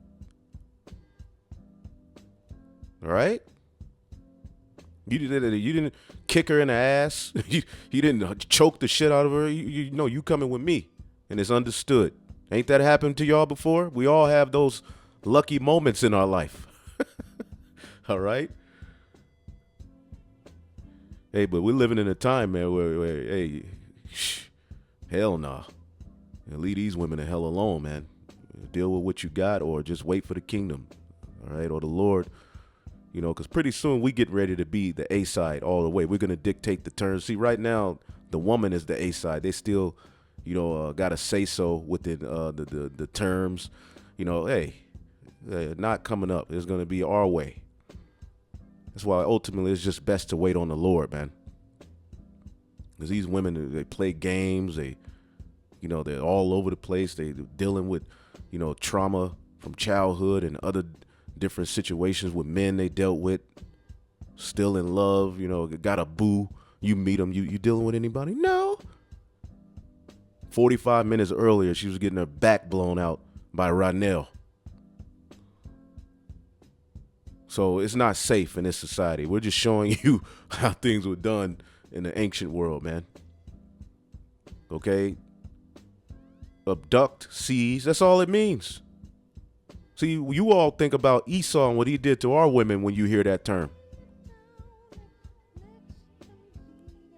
All right. You didn't kick her in the ass. you didn't choke the shit out of her. You know you coming with me. And it's understood. Ain't that happened to y'all before? We all have those lucky moments in our life. All right? Hey, but we're living in a time, man, where hey, hell nah. Leave these women the hell alone, man. Deal with what you got, or just wait for the kingdom. All right? Or the Lord, because pretty soon we get ready to be the A side all the way. We're going to dictate the terms. See, right now, the woman is the A side. They still got to say so within the terms. Hey, not coming up. It's going to be our way. That's why ultimately it's just best to wait on the Lord, man. Because these women, they play games. They're all over the place. They're dealing with, trauma from childhood and other different situations with men they dealt with. Still in love, got a boo. You meet them. You dealing with anybody? No. 45 minutes earlier, she was getting her back blown out by Ranel. So it's not safe in this society. We're just showing you how things were done in the ancient world, man. Okay? Abduct, seize, that's all it means. See, you all think about Esau and what he did to our women when you hear that term.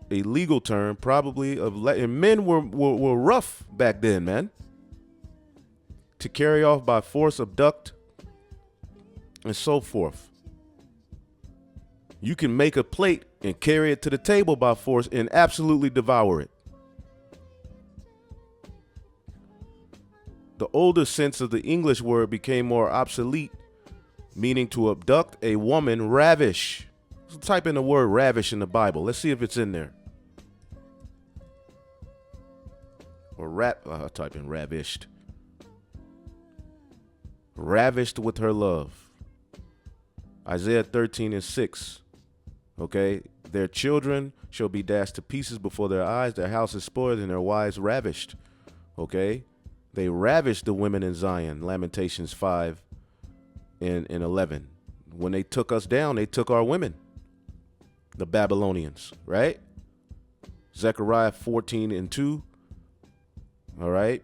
A legal term, probably, and men were rough back then, man. To carry off by force, abduct, and so forth. You can make a plate and carry it to the table by force and absolutely devour it. The older sense of the English word became more obsolete, meaning to abduct a woman, ravish. So type in the word ravish in the Bible. Let's see if it's in there. Or I'll type in ravished. Ravished with her love. Isaiah 13:6. Okay. Their children shall be dashed to pieces before their eyes. Their house is spoiled and their wives ravished. Okay. They ravished the women in Zion. Lamentations 5 and 11. When they took us down, they took our women. The Babylonians, right? Zechariah 14:2. All right.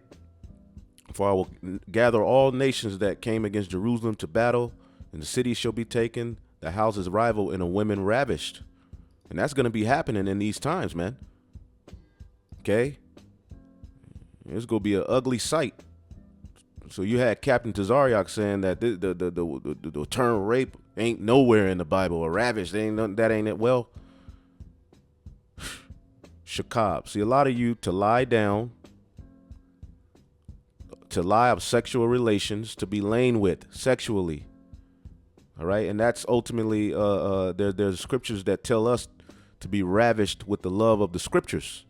For I will gather all nations that came against Jerusalem to battle, and the city shall be taken, the houses rival, and the women ravished. And that's going to be happening in these times, man. Okay. It's going to be an ugly sight. So you had Captain Tazariak saying that the term rape ain't nowhere in the Bible, or ravish, that ain't it. Well, Shakab. See, a lot of you to lie down, to lie of sexual relations, to be lain with sexually. All right. And that's ultimately, there's scriptures that tell us to be ravished with the love of the scriptures.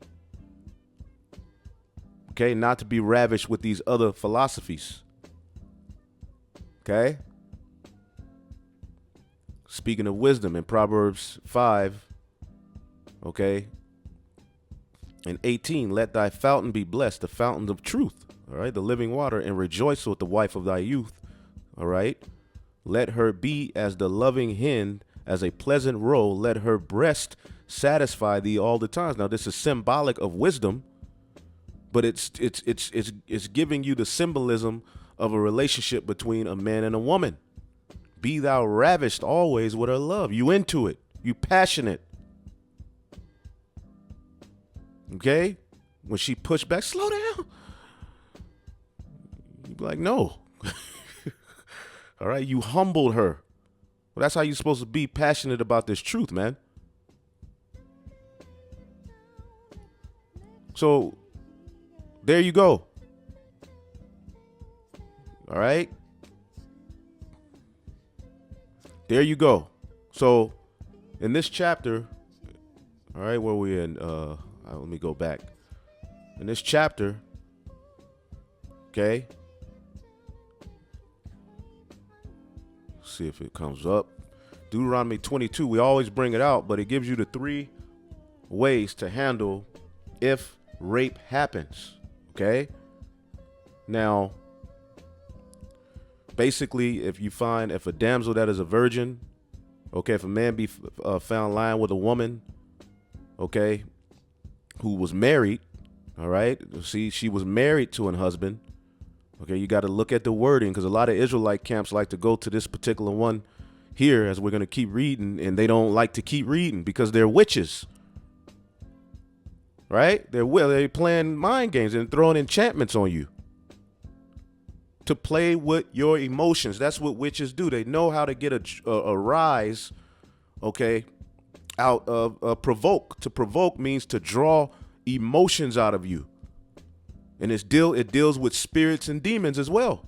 Okay. Not to be ravished with these other philosophies. Okay. Speaking of wisdom in Proverbs 5. Okay. And 18, let thy fountain be blessed, the fountain of truth. All right, the living water, and rejoice with the wife of thy youth. All right, let her be as the loving hen, as a pleasant roe. Let her breast satisfy thee all the times. Now, this is symbolic of wisdom, but it's giving you the symbolism of a relationship between a man and a woman. Be thou ravished always with her love. You into it. You passionate. Okay? When she pushed back, slow down. You be like, no. All right? You humbled her. Well, that's how you're supposed to be passionate about this truth, man. So there you go. All right? There you go. So in this chapter, all right, where we in? Let me go back. In this chapter, okay. See if it comes up. Deuteronomy 22. We always bring it out, but it gives you the 3 ways to handle if rape happens. Okay. Now, basically, if a damsel that is a virgin, okay, if a man be found lying with a woman, okay, who was married, all right, see, she was married to a husband, okay, you got to look at the wording, because a lot of Israelite camps like to go to this particular one here as we're going to keep reading, and they don't like to keep reading because they're witches, right? They're playing mind games and throwing enchantments on you to play with your emotions. That's what witches do. They know how to get a rise, okay, out of provoke. To provoke means to draw emotions out of you. And it deals with spirits and demons as well.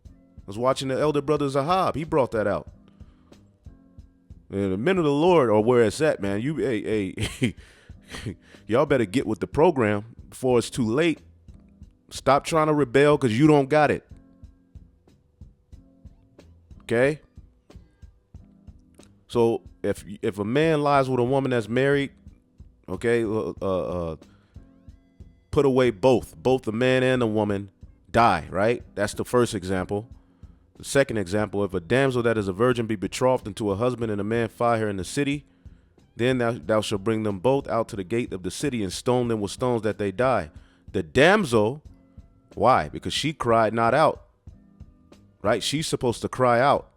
I was watching the elder brother Zahab. He brought that out. And the men of the Lord are where it's at, man. Y'all better get with the program before it's too late. Stop trying to rebel because you don't got it. Okay? So if a man lies with a woman that's married, okay, put away both the man and the woman die, right? That's the first example. The second example, if a damsel that is a virgin be betrothed unto a husband and a man find her in the city, then thou shalt bring them both out to the gate of the city and stone them with stones that they die. The damsel, why? Because she cried not out, right? She's supposed to cry out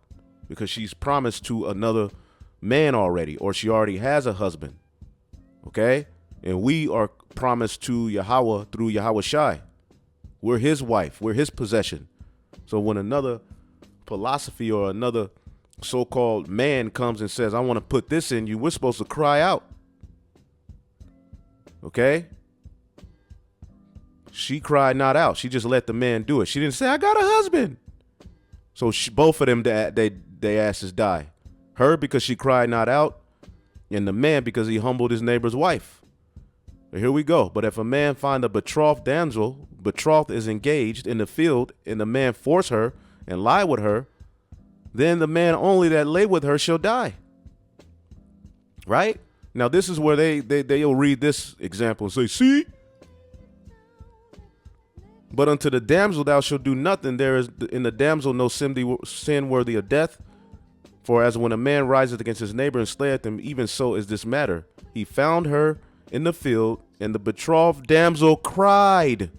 because she's promised to another man already, or she already has a husband, okay? And we are promised to Yahweh through Yahweh Shai. We're his wife. We're his possession. So when another philosophy or another so-called man comes and says, I want to put this in you, we're supposed to cry out. Okay? She cried not out. She just let the man do it. She didn't say, I got a husband. So both of them, they asses die. Her because she cried not out, and the man because he humbled his neighbor's wife. So here we go. But if a man find a betrothed damsel, betrothed is engaged in the field, and the man force her and lie with her, then the man only that lay with her shall die. Right? Now this is where they'll read this example and say, see? But unto the damsel thou shalt do nothing. There is in the damsel no sin worthy of death. For as when a man riseth against his neighbor and slayeth him, even so is this matter. He found her in the field, and the betrothed damsel cried.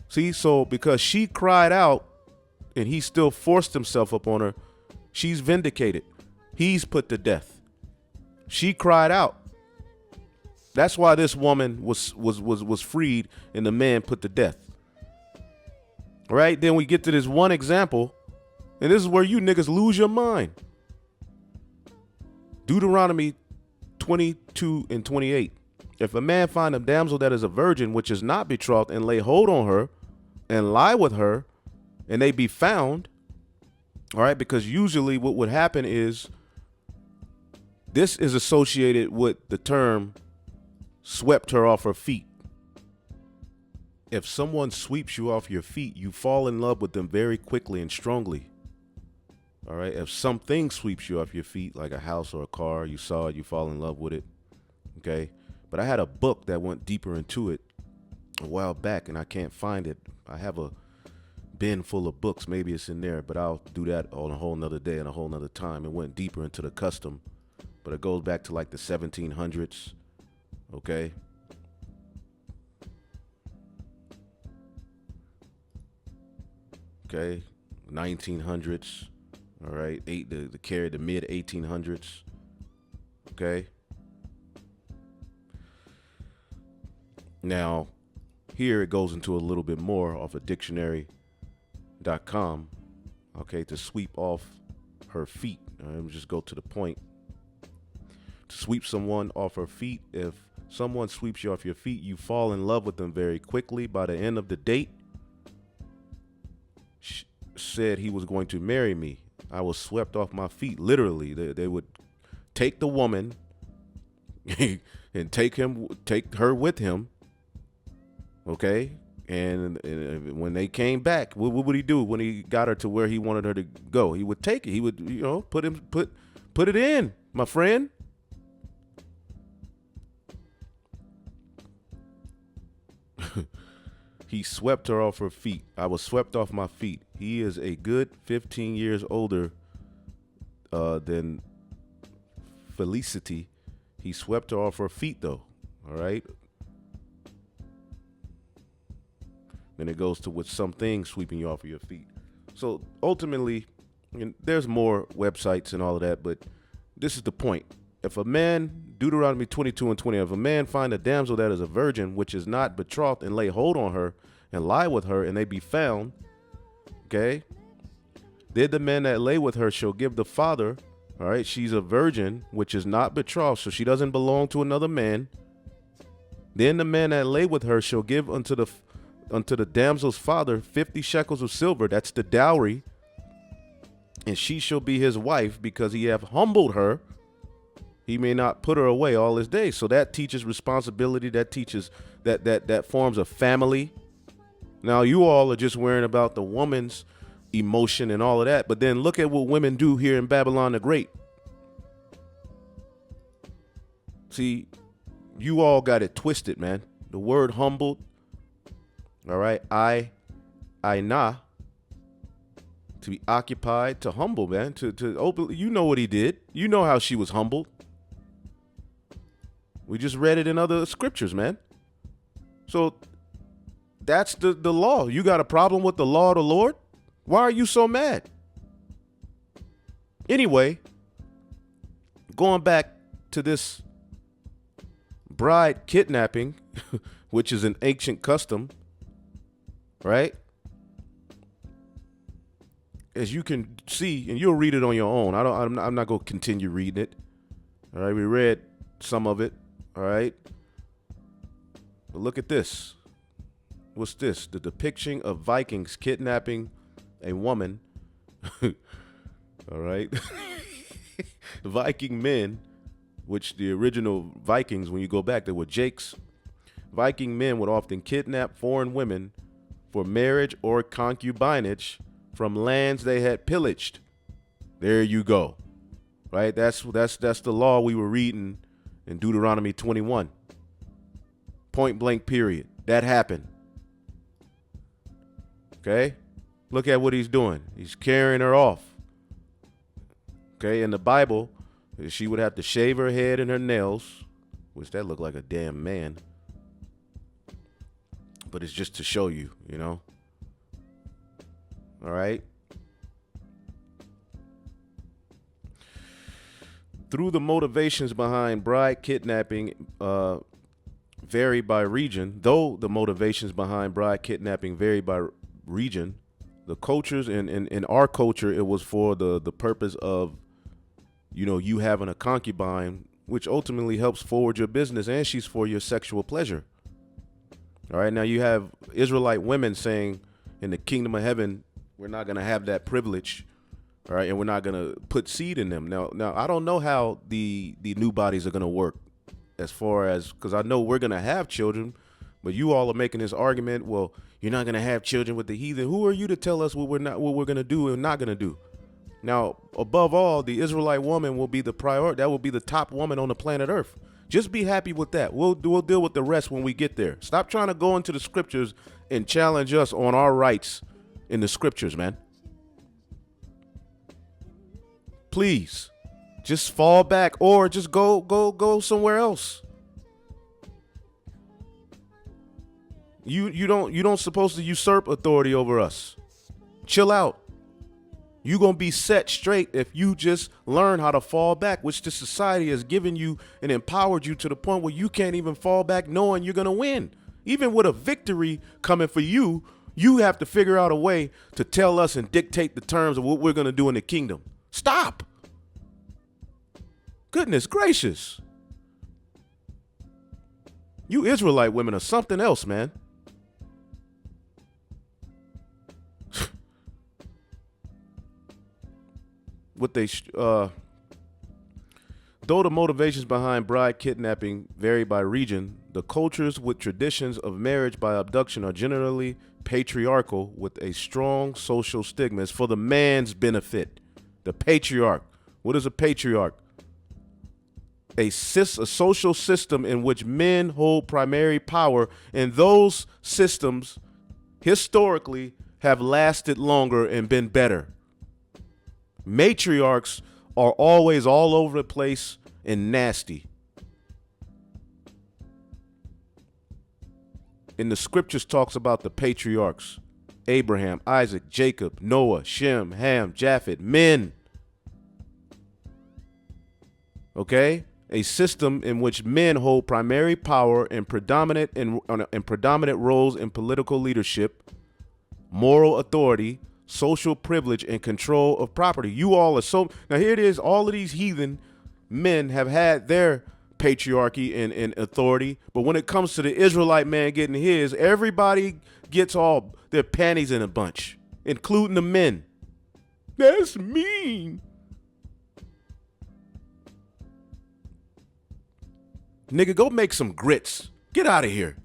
See, so because she cried out, and he still forced himself upon her, she's vindicated. He's put to death. She cried out. That's why this woman was freed, and the man put to death. All right, then we get to this one example, and this is where you niggas lose your mind. Deuteronomy 22 and 28. If a man find a damsel that is a virgin, which is not betrothed, and lay hold on her, and lie with her, and they be found, all right, because usually what would happen is this is associated with the term swept her off her feet. If someone sweeps you off your feet, you fall in love with them very quickly and strongly. All right. If something sweeps you off your feet, like a house or a car, you saw it, you fall in love with it. Okay. But I had a book that went deeper into it a while back, and I can't find it. I have a bin full of books. Maybe it's in there, but I'll do that on a whole nother day and a whole nother time. It went deeper into the custom, but it goes back to like the 1700s. Okay. Okay. 1900s. All right, the mid 1800s. Okay. Now, here it goes into a little bit more off of dictionary.com. Okay, to sweep off her feet. Let me just go to the point. To sweep someone off her feet. If someone sweeps you off your feet, you fall in love with them very quickly. By the end of the date, said he was going to marry me. I was swept off my feet. Literally, they would take the woman and take her with him. Okay, and when they came back, what would he do when he got her to where he wanted her to go? He would take it. He would, put it in, my friend. He swept her off her feet. I was swept off my feet. He is a good 15 years older than Felicity. He swept her off her feet, though. All right. Then it goes to with some things sweeping you off of your feet. So ultimately, there's more websites and all of that, but this is the point. If a man, Deuteronomy 22:20, if a man find a damsel that is a virgin, which is not betrothed, and lay hold on her and lie with her, and they be found, okay, then the man that lay with her shall give the father, all right, she's a virgin, which is not betrothed, so she doesn't belong to another man. Then the man that lay with her shall give unto the damsel's father 50 shekels of silver, that's the dowry, and she shall be his wife, because he have humbled her. He may not put her away all his days. So that teaches responsibility. That teaches that forms a family. Now you all are just worrying about the woman's emotion and all of that, but then look at what women do here in Babylon the Great. See, you all got it twisted, man. The word humbled, all right, na, to be occupied, to humble, man, to open. You know what he did. You know how she was humbled. We just read it in other scriptures, man. So that's the law. You got a problem with the law of the Lord? Why are you so mad? Anyway, going back to this bride kidnapping, which is an ancient custom, right? As you can see, and you'll read it on your own. I'm not going to continue reading it. All right, we read some of it. All right. But look at this. What's this? The depiction of Vikings kidnapping a woman. All right. Viking men, which the original Vikings, when you go back, they were Jakes. Viking men would often kidnap foreign women for marriage or concubinage from lands they had pillaged. There you go. Right? That's the law we were reading in Deuteronomy 21. Point blank period. That happened. Okay? Look at what he's doing. He's carrying her off. Okay? In the Bible, she would have to shave her head and her nails, which that looked like a damn man. But it's just to show you, All right? Through the motivations behind bride kidnapping vary by region, though the motivations behind bride kidnapping vary by region, the cultures, in our culture, it was for the purpose of, you having a concubine, which ultimately helps forward your business, and she's for your sexual pleasure. All right, now you have Israelite women saying in the kingdom of heaven, we're not going to have that privilege. All right, and we're not going to put seed in them. Now, I don't know how the new bodies are going to work as far as, because I know we're going to have children, but you all are making this argument, well, you're not going to have children with the heathen. Who are you to tell us what we're going to do and not going to do? Now, above all, the Israelite woman will be the priority. That will be the top woman on the planet Earth. Just be happy with that. We'll deal with the rest when we get there. Stop trying to go into the scriptures and challenge us on our rights in the scriptures, man. Please, just fall back or just go somewhere else. You don't supposed to usurp authority over us. Chill out. You're going to be set straight if you just learn how to fall back, which the society has given you and empowered you to the point where you can't even fall back knowing you're going to win. Even with a victory coming for you, you have to figure out a way to tell us and dictate the terms of what we're going to do in the kingdom. Stop. Goodness gracious. You Israelite women are something else, man. What they though the motivations behind bride kidnapping vary by region, the cultures with traditions of marriage by abduction are generally patriarchal with a strong social stigma. It's for the man's benefit. The patriarch. What is a patriarch? A social system in which men hold primary power, and those systems historically have lasted longer and been better. Matriarchs are always all over the place and nasty. And the scriptures talks about the patriarchs: Abraham, Isaac, Jacob, Noah, Shem, Ham, Japheth, men. Okay? A system in which men hold primary power and predominant roles in political leadership, moral authority, social privilege, and control of property. You all are so, now here it is, all of these heathen men have had their patriarchy and authority, but when it comes to the Israelite man getting his, everybody gets all their panties in a bunch, including the men. That's mean. Nigga, go make some grits. Get out of here.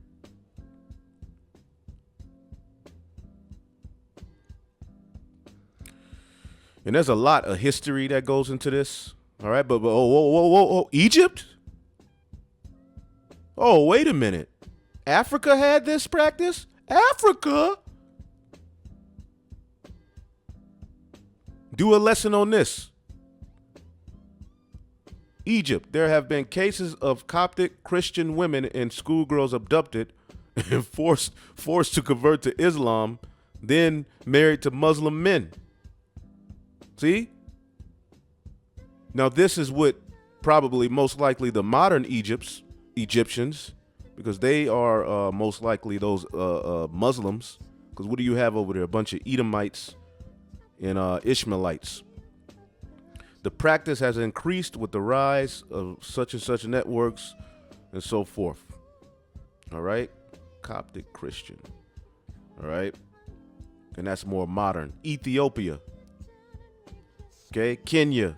And there's a lot of history that goes into this. All right, but whoa, Egypt? Oh, wait a minute. Africa had this practice? Africa? Do a lesson on this. Egypt, there have been cases of Coptic Christian women and schoolgirls abducted and forced to convert to Islam, then married to Muslim men. See? Now this is what probably most likely the modern Egyptians, because they are most likely those Muslims, because what do you have over there? A bunch of Edomites and Ishmaelites. The practice has increased with the rise of such and such networks and so forth. All right. Coptic Christian. All right. And that's more modern. Ethiopia. Okay. Kenya.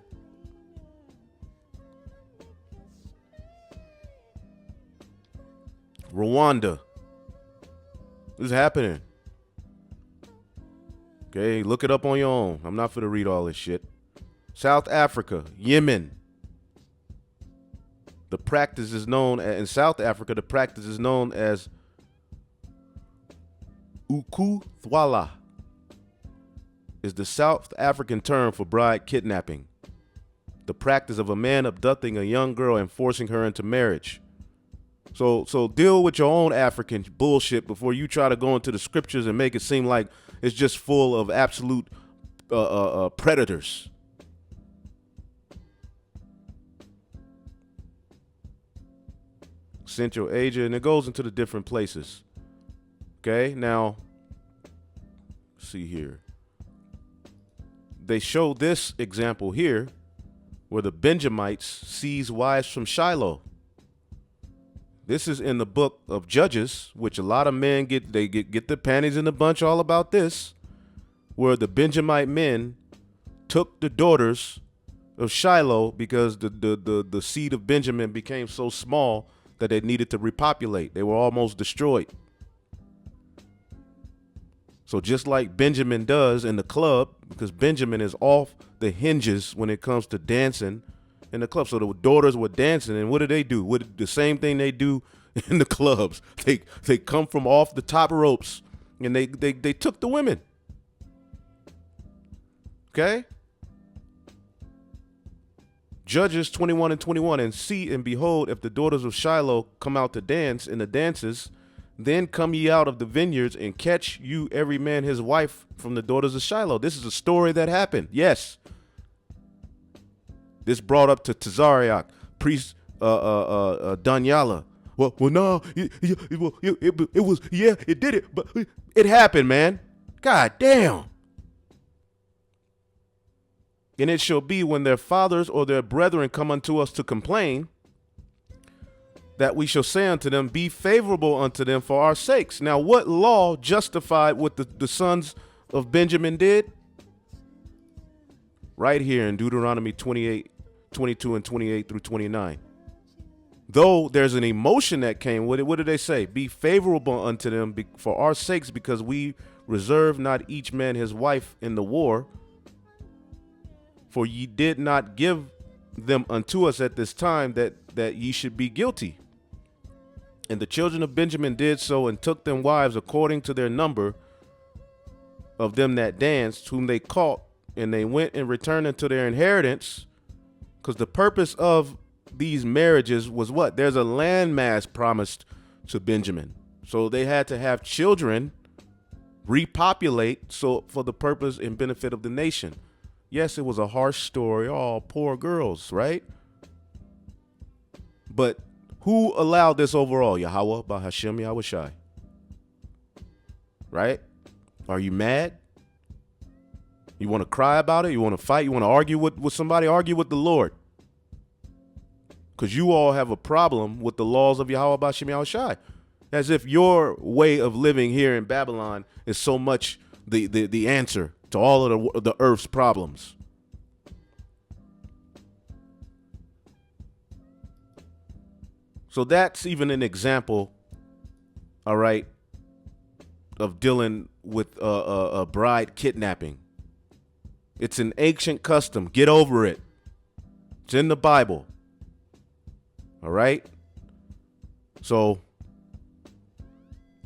Rwanda. This is happening. Okay. Look it up on your own. I'm not for to read all this shit. South Africa, Yemen. The practice is known in South Africa. The practice is known as ukuthwala. Is the South African term for bride kidnapping. The practice of a man abducting a young girl and forcing her into marriage. So deal with your own African bullshit before you try to go into the scriptures and make it seem like it's just full of absolute predators. Central Asia, and it goes into the different places. Okay, now, see here. They show this example here where the Benjamites seize wives from Shiloh. This is in the book of Judges, which a lot of men get their panties in a bunch all about this, where the Benjamite men took the daughters of Shiloh because the seed of Benjamin became so small that they needed to repopulate. They were almost destroyed. So just like Benjamin does in the club, because Benjamin is off the hinges when it comes to dancing in the club. So the daughters were dancing, and what do? The same thing they do in the clubs. They come from off the top ropes, and they took the women. Okay? Judges 21 and 21, and see and behold, if the daughters of Shiloh come out to dance in the dances, Then come ye out of the vineyards and catch you every man his wife from the daughters of Shiloh. This is a story that happened. Yes. This brought up to Tazariak, priest Danyala. Well, no, it was, yeah, it did it, but it happened, man. God damn. And it shall be when their fathers or their brethren come unto us to complain, that we shall say unto them, be favorable unto them for our sakes. Now, what law justified what the sons of Benjamin did? Right here in Deuteronomy 28, 22 and 28 through 29. Though there's an emotion that came with it, what did they say? Be favorable unto them for our sakes, because we reserve not each man his wife in the war. For ye did not give them unto us at this time, that ye should be guilty. And the children of Benjamin did so, and took them wives according to their number of them that danced, whom they caught, and they went and returned into their inheritance. Because the purpose of these marriages was what? There's a landmass promised to Benjamin. So they had to have children repopulate, so for the purpose and benefit of the nation. Yes, it was a harsh story. Oh, poor girls, right? But who allowed this overall? Yahweh, by Hashem Yahushai. Right? Are you mad? You want to cry about it? You want to fight? You want to argue with somebody? Argue with the Lord. Because you all have a problem with the laws of Yahweh by Hashem Yahushai. As if your way of living here in Babylon is so much the answer to all of the earth's problems. So that's even an example, all right, of dealing with a bride kidnapping. It's an ancient custom. Get over it. It's in the Bible. All right. So,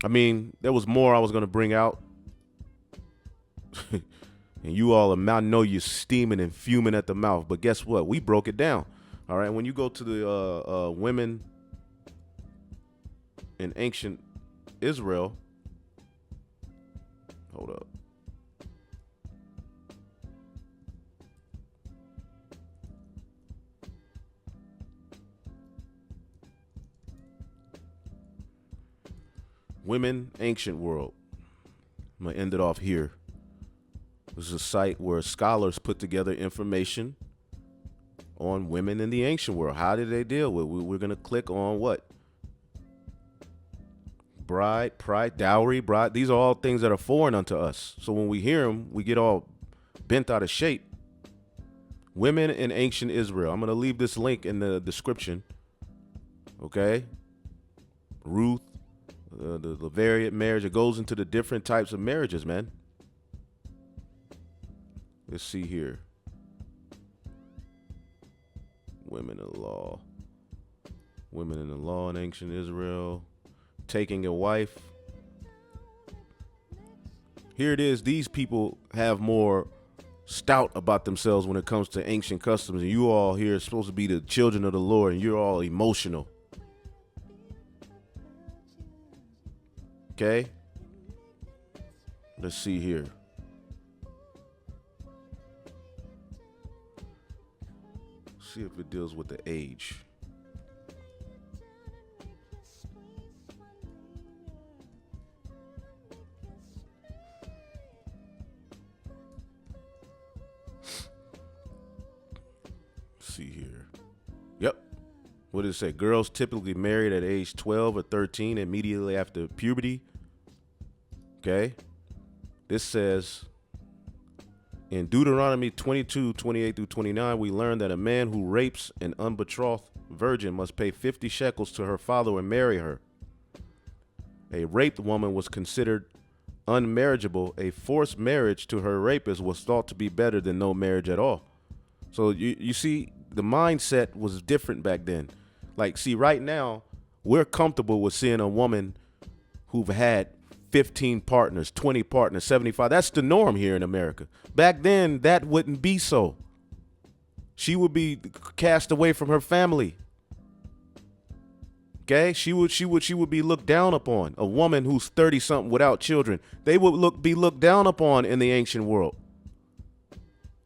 I mean, there was more I was going to bring out. And you all I know you're steaming and fuming at the mouth. But guess what? We broke it down. All right. When you go to the women in ancient Israel. Hold up. Women, ancient world. I'm going to end it off here. This is a site where scholars put together information on women in the ancient world. How did they deal with it? We're going to click on what? Bride, pride, dowry, bride. These are all things that are foreign unto us. So when we hear them, we get all bent out of shape. Women in ancient Israel. I'm going to leave this link in the description. Okay? Ruth. The variant marriage, it goes into the different types of marriages, man. Let's see here. Women in the law. Women in the law in ancient Israel. Taking a wife. Here it is. These people have more stout about themselves when it comes to ancient customs. And you all here are supposed to be the children of the Lord, and you're all emotional. Okay, let's see here. See if it deals with the age. Let's see here. Yep. What does it say? Girls typically married at age 12 or 13 immediately after puberty. Okay. This says in Deuteronomy 22, 28 through 29, we learn that a man who rapes an unbetrothed virgin must pay 50 shekels to her father and marry her. A raped woman was considered unmarriageable. A forced marriage to her rapist was thought to be better than no marriage at all. So you see, the mindset was different back then. Like, see, right now, we're comfortable with seeing a woman who've had 15 partners, 20 partners, 75. That's the norm here in America. Back then, that wouldn't be so. She would be cast away from her family. Okay, she would be looked down upon. A woman who's 30 something without children, they would be looked down upon in the ancient world.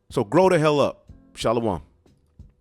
So grow the hell up. Shalom.